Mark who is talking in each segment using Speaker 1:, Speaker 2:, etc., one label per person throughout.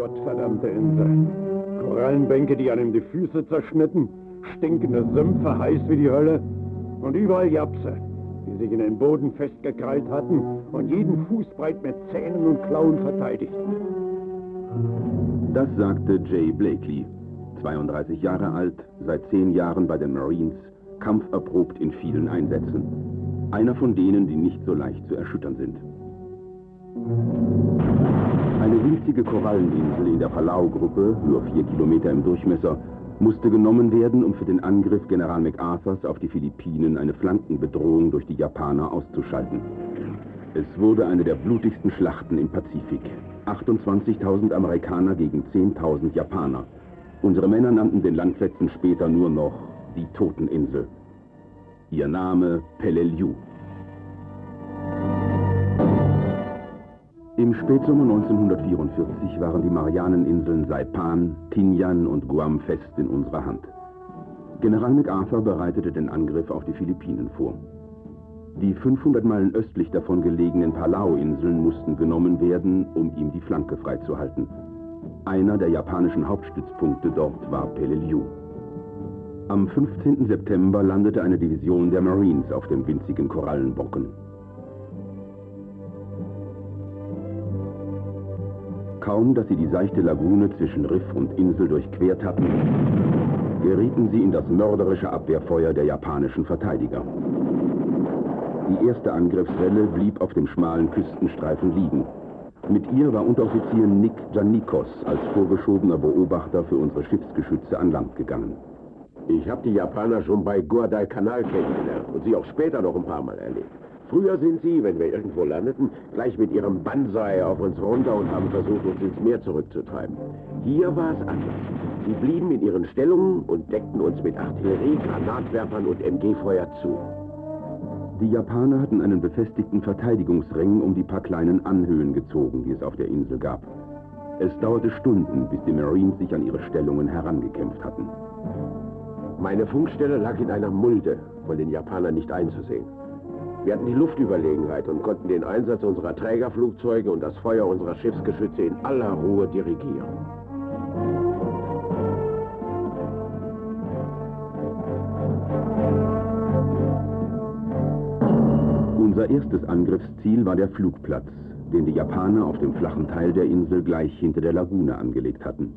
Speaker 1: Gottverdammte Insel. Korallenbänke, die einem die Füße zerschnitten, stinkende Sümpfe, heiß wie die Hölle und überall Japse, die sich in den Boden festgekrallt hatten und jeden Fußbreit mit Zähnen und Klauen verteidigten.
Speaker 2: Das sagte Jay Blakely, 32 Jahre alt, seit 10 Jahren bei den Marines, kampferprobt in vielen Einsätzen. Einer von denen, die nicht so leicht zu erschüttern sind. Eine winzige Koralleninsel in der Palau-Gruppe, nur 4 Kilometer im Durchmesser, musste genommen werden, um für den Angriff General MacArthurs auf die Philippinen eine Flankenbedrohung durch die Japaner auszuschalten. Es wurde eine der blutigsten Schlachten im Pazifik. 28.000 Amerikaner gegen 10.000 Japaner. Unsere Männer nannten den Landfetzen später nur noch die Toteninsel. Ihr Name Peleliu. Im Spätsommer 1944 waren die Marianeninseln Saipan, Tinian und Guam fest in unserer Hand. General MacArthur bereitete den Angriff auf die Philippinen vor. Die 500 Meilen östlich davon gelegenen Palau-Inseln mussten genommen werden, um ihm die Flanke freizuhalten. Einer der japanischen Hauptstützpunkte dort war Peleliu. Am 15. September landete eine Division der Marines auf dem winzigen Korallenbrocken. Kaum, dass sie die seichte Lagune zwischen Riff und Insel durchquert hatten, gerieten sie in das mörderische Abwehrfeuer der japanischen Verteidiger. Die erste Angriffswelle blieb auf dem schmalen Küstenstreifen liegen. Mit ihr war Unteroffizier Nick Janikos als vorgeschobener Beobachter für unsere Schiffsgeschütze an Land gegangen.
Speaker 3: Ich habe die Japaner schon bei Guadalcanal kennengelernt und sie auch später noch ein paar Mal erlebt. Früher sind sie, wenn wir irgendwo landeten, gleich mit ihrem Banzai auf uns runter und haben versucht, uns ins Meer zurückzutreiben. Hier war es anders. Sie blieben in ihren Stellungen und deckten uns mit Artillerie, Granatwerfern und MG-Feuer zu.
Speaker 2: Die Japaner hatten einen befestigten Verteidigungsring um die paar kleinen Anhöhen gezogen, die es auf der Insel gab. Es dauerte Stunden, bis die Marines sich an ihre Stellungen herangekämpft hatten.
Speaker 3: Meine Funkstelle lag in einer Mulde, von den Japanern nicht einzusehen. Wir hatten die Luftüberlegenheit und konnten den Einsatz unserer Trägerflugzeuge und das Feuer unserer Schiffsgeschütze in aller Ruhe dirigieren.
Speaker 2: Unser erstes Angriffsziel war der Flugplatz, den die Japaner auf dem flachen Teil der Insel gleich hinter der Lagune angelegt hatten.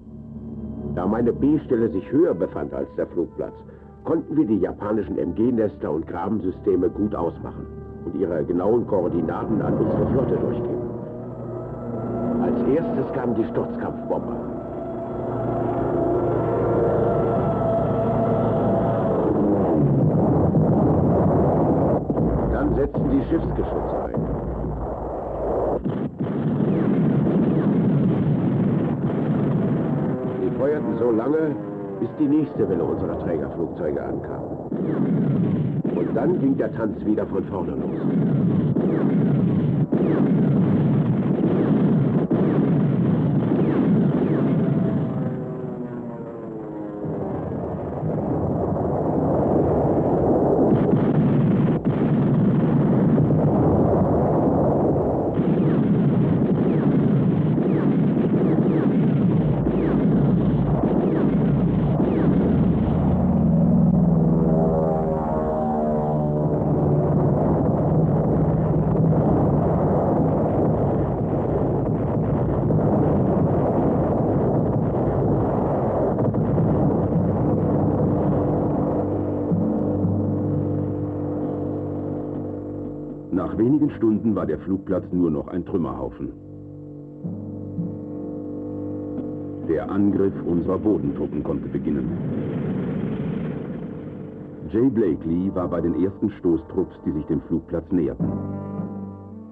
Speaker 3: Da meine B-Stelle sich höher befand als der Flugplatz, konnten wir die japanischen MG-Nester und Grabensysteme gut ausmachen und ihre genauen Koordinaten an unsere Flotte durchgeben. Als erstes kamen die Sturzkampfbomber. Dann setzten die Schiffsgeschütze ein. Sie feuerten so lange, bis die nächste Welle unserer Trägerflugzeuge ankam. Und dann ging der Tanz wieder von vorne los.
Speaker 2: Nach wenigen Stunden war der Flugplatz nur noch ein Trümmerhaufen. Der Angriff unserer Bodentruppen konnte beginnen. Jay Blakely war bei den ersten Stoßtrupps, die sich dem Flugplatz näherten.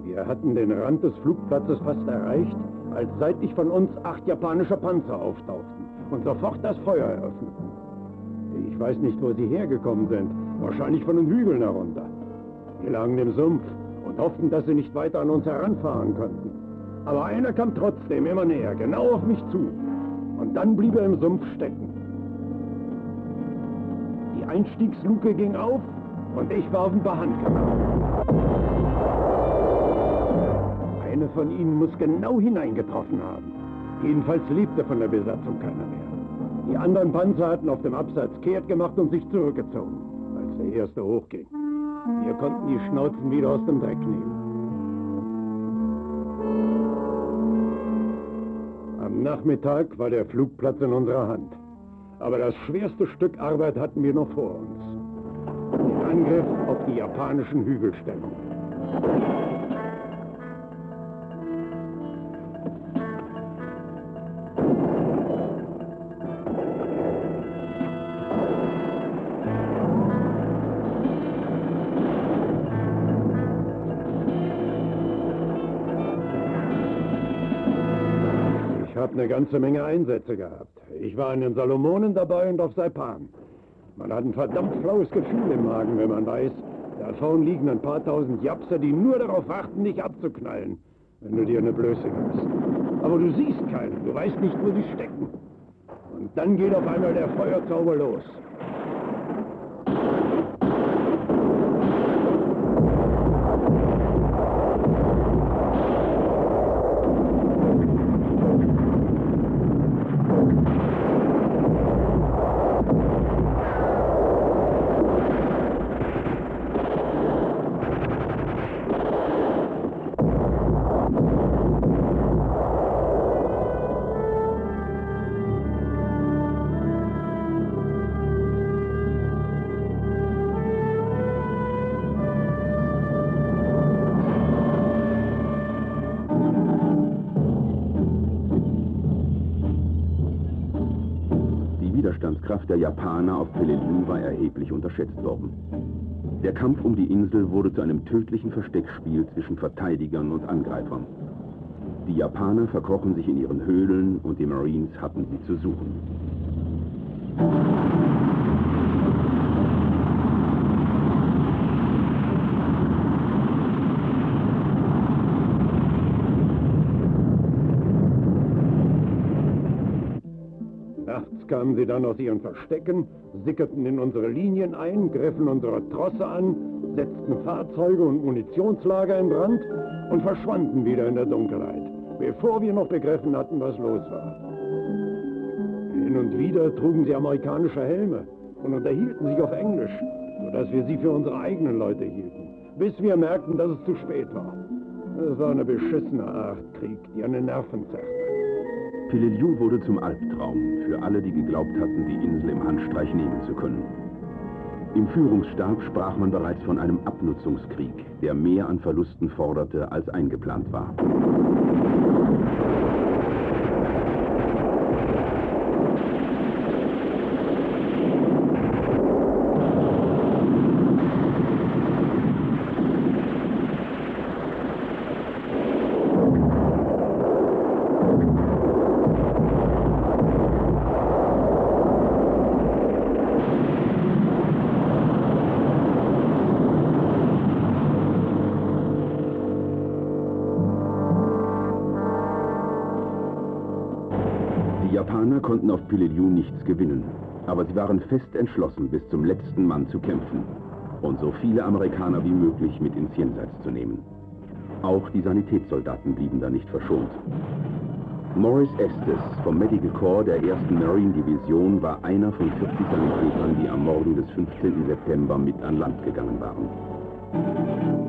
Speaker 1: Wir hatten den Rand des Flugplatzes fast erreicht, als seitlich von uns 8 japanische Panzer auftauchten und sofort das Feuer eröffneten. Ich weiß nicht, wo sie hergekommen sind. Wahrscheinlich von den Hügeln herunter. Wir lagen im Sumpf und hofften, dass sie nicht weiter an uns heranfahren könnten. Aber einer kam trotzdem immer näher, genau auf mich zu. Und dann blieb er im Sumpf stecken. Die Einstiegsluke ging auf und ich war auf den Behandkanal. Eine von ihnen muss genau hineingetroffen haben. Jedenfalls lebte von der Besatzung keiner mehr. Die anderen Panzer hatten auf dem Absatz kehrt gemacht und sich zurückgezogen, als der erste hochging. Wir konnten die Schnauzen wieder aus dem Dreck nehmen. Am Nachmittag war der Flugplatz in unserer Hand. Aber das schwerste Stück Arbeit hatten wir noch vor uns. Den Angriff auf die japanischen Hügelstellungen. Ich habe eine ganze Menge Einsätze gehabt. Ich war in den Salomonen dabei und auf Saipan. Man hat ein verdammt flaues Gefühl im Magen, wenn man weiß, da vorn liegen ein paar tausend Japser, die nur darauf warten, dich abzuknallen, wenn du dir eine Blöße gibst. Aber du siehst keinen, du weißt nicht, wo sie stecken. Und dann geht auf einmal der Feuerzauber los.
Speaker 2: Die Widerstandskraft der Japaner auf Peleliu war erheblich unterschätzt worden. Der Kampf um die Insel wurde zu einem tödlichen Versteckspiel zwischen Verteidigern und Angreifern. Die Japaner verkrochen sich in ihren Höhlen und die Marines hatten sie zu suchen.
Speaker 1: Nachts kamen sie dann aus ihren Verstecken, sickerten in unsere Linien ein, griffen unsere Trosse an, setzten Fahrzeuge und Munitionslager in Brand und verschwanden wieder in der Dunkelheit, bevor wir noch begriffen hatten, was los war. Hin und wieder trugen sie amerikanische Helme und unterhielten sich auf Englisch, sodass wir sie für unsere eigenen Leute hielten, bis wir merkten, dass es zu spät war. Es war eine beschissene Art Krieg, die an den Nerven zerrte.
Speaker 2: Peleliu wurde zum Albtraum für alle, die geglaubt hatten, die Insel im Handstreich nehmen zu können. Im Führungsstab sprach man bereits von einem Abnutzungskrieg, der mehr an Verlusten forderte, als eingeplant war. Die Japaner konnten auf Peleliu nichts gewinnen, aber sie waren fest entschlossen, bis zum letzten Mann zu kämpfen und so viele Amerikaner wie möglich mit ins Jenseits zu nehmen. Auch die Sanitätssoldaten blieben da nicht verschont. Morris Estes vom Medical Corps der 1. Marine Division war einer von 40 Sanitätern, die am Morgen des 15. September mit an Land gegangen waren.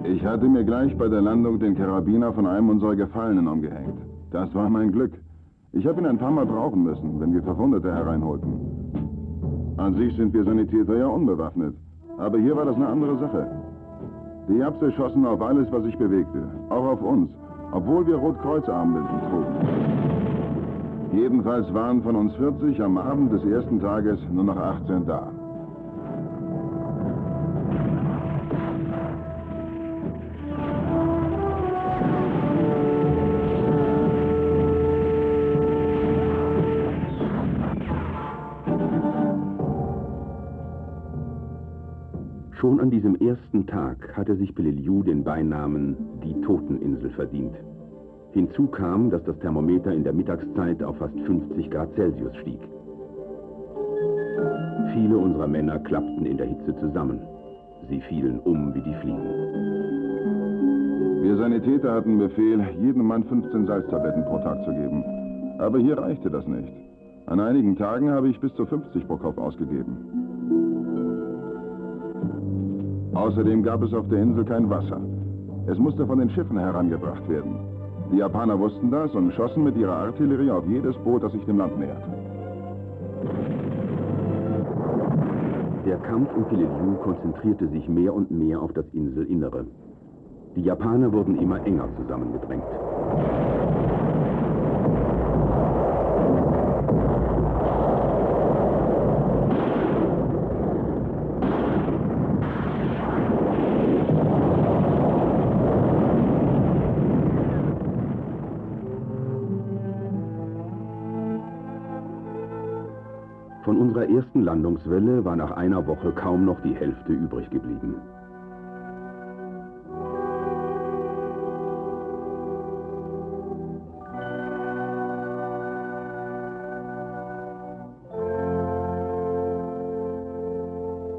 Speaker 4: Ich hatte mir gleich bei der Landung den Karabiner von einem unserer Gefallenen umgehängt. Das war mein Glück. Ich habe ihn ein paar Mal brauchen müssen, wenn wir Verwundete hereinholten. An sich sind wir Sanitäter ja unbewaffnet. Aber hier war das eine andere Sache. Die Japse schossen auf alles, was sich bewegte. Auch auf uns, obwohl wir Rotkreuzarmbinden trugen. Jedenfalls waren von uns 40 am Abend des ersten Tages nur noch 18 da.
Speaker 2: Schon an diesem ersten Tag hatte sich Peleliu den Beinamen die Toteninsel verdient. Hinzu kam, dass das Thermometer in der Mittagszeit auf fast 50 Grad Celsius stieg. Viele unserer Männer klappten in der Hitze zusammen. Sie fielen um wie die Fliegen.
Speaker 4: Wir Sanitäter hatten Befehl, jedem Mann 15 Salztabletten pro Tag zu geben. Aber hier reichte das nicht. An einigen Tagen habe ich bis zu 50 pro Kopf ausgegeben. Außerdem gab es auf der Insel kein Wasser. Es musste von den Schiffen herangebracht werden. Die Japaner wussten das und schossen mit ihrer Artillerie auf jedes Boot, das sich dem Land näherte.
Speaker 2: Der Kampf um Peleliu konzentrierte sich mehr und mehr auf das Inselinnere. Die Japaner wurden immer enger zusammengedrängt. Von unserer ersten Landungswelle war nach einer Woche kaum noch die Hälfte übrig geblieben.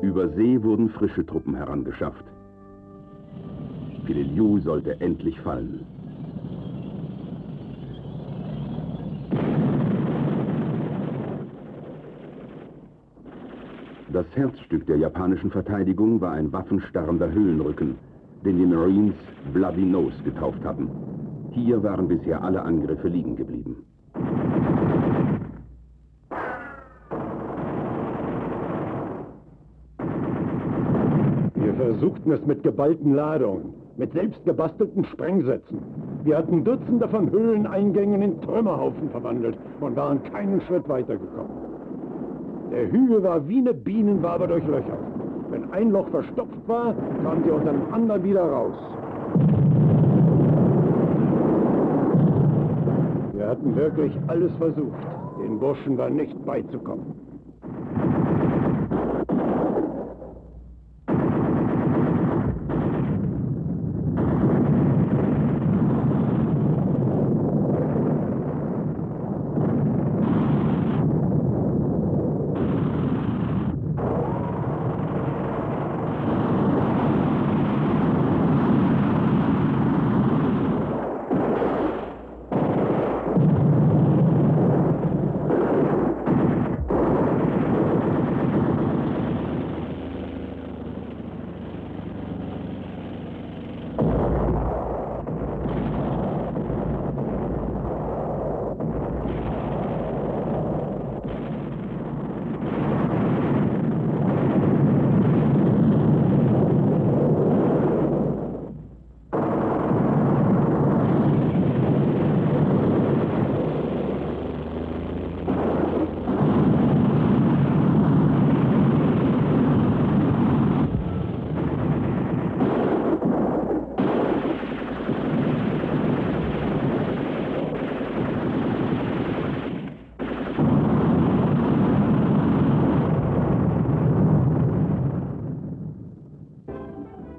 Speaker 2: Über See wurden frische Truppen herangeschafft. Peleliu sollte endlich fallen. Das Herzstück der japanischen Verteidigung war ein waffenstarrender Höhlenrücken, den die Marines Bloody Nose getauft hatten. Hier waren bisher alle Angriffe liegen geblieben.
Speaker 1: Wir versuchten es mit geballten Ladungen, mit selbstgebastelten Sprengsätzen. Wir hatten Dutzende von Höhleneingängen in Trümmerhaufen verwandelt und waren keinen Schritt weitergekommen. Der Hügel war wie eine Bienenwabe durchlöchert. Wenn ein Loch verstopft war, kamen sie unter dem anderen wieder raus. Wir hatten wirklich alles versucht. Den Burschen war nicht beizukommen.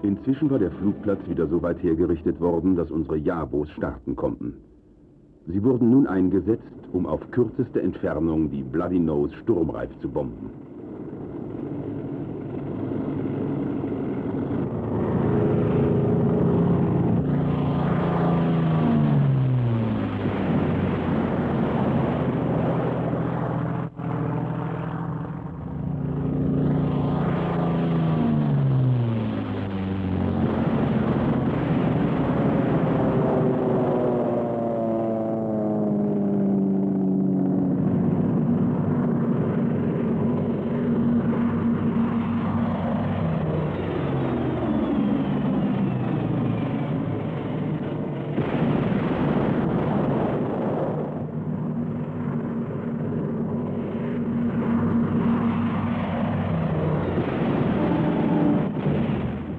Speaker 2: Inzwischen war der Flugplatz wieder so weit hergerichtet worden, dass unsere Jabos starten konnten. Sie wurden nun eingesetzt, um auf kürzeste Entfernung die Bloody Nose sturmreif zu bomben.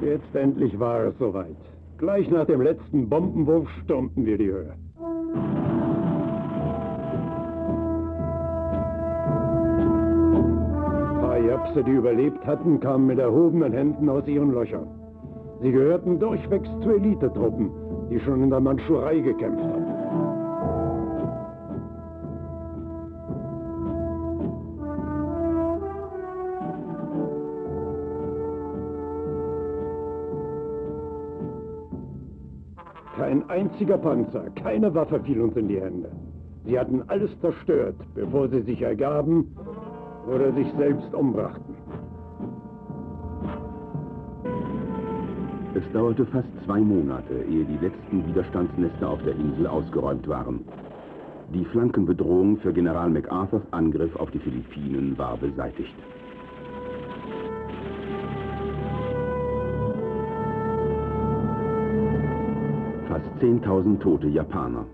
Speaker 1: Jetzt endlich war es soweit. Gleich nach dem letzten Bombenwurf stürmten wir die Höhe. Ein paar Japse, die überlebt hatten, kamen mit erhobenen Händen aus ihren Löchern. Sie gehörten durchwegs zu Elitetruppen, die schon in der Mandschurei gekämpft hatten. Kein einziger Panzer, keine Waffe fiel uns in die Hände. Sie hatten alles zerstört, bevor sie sich ergaben oder sich selbst umbrachten.
Speaker 2: Es dauerte fast 2 Monate, ehe die letzten Widerstandsnester auf der Insel ausgeräumt waren. Die Flankenbedrohung für General MacArthurs Angriff auf die Philippinen war beseitigt. Fast 10.000 tote Japaner,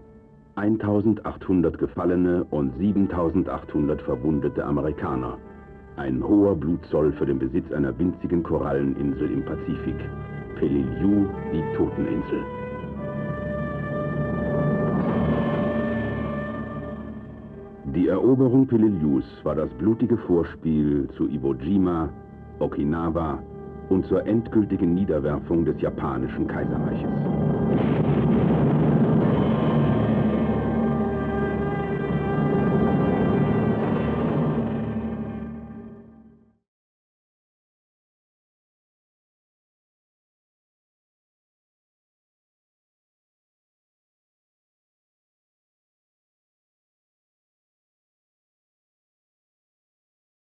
Speaker 2: 1.800 Gefallene und 7.800 verwundete Amerikaner. Ein hoher Blutzoll für den Besitz einer winzigen Koralleninsel im Pazifik. Peleliu, die Toteninsel. Die Eroberung Pelelius war das blutige Vorspiel zu Iwo Jima, Okinawa und zur endgültigen Niederwerfung des japanischen Kaiserreiches.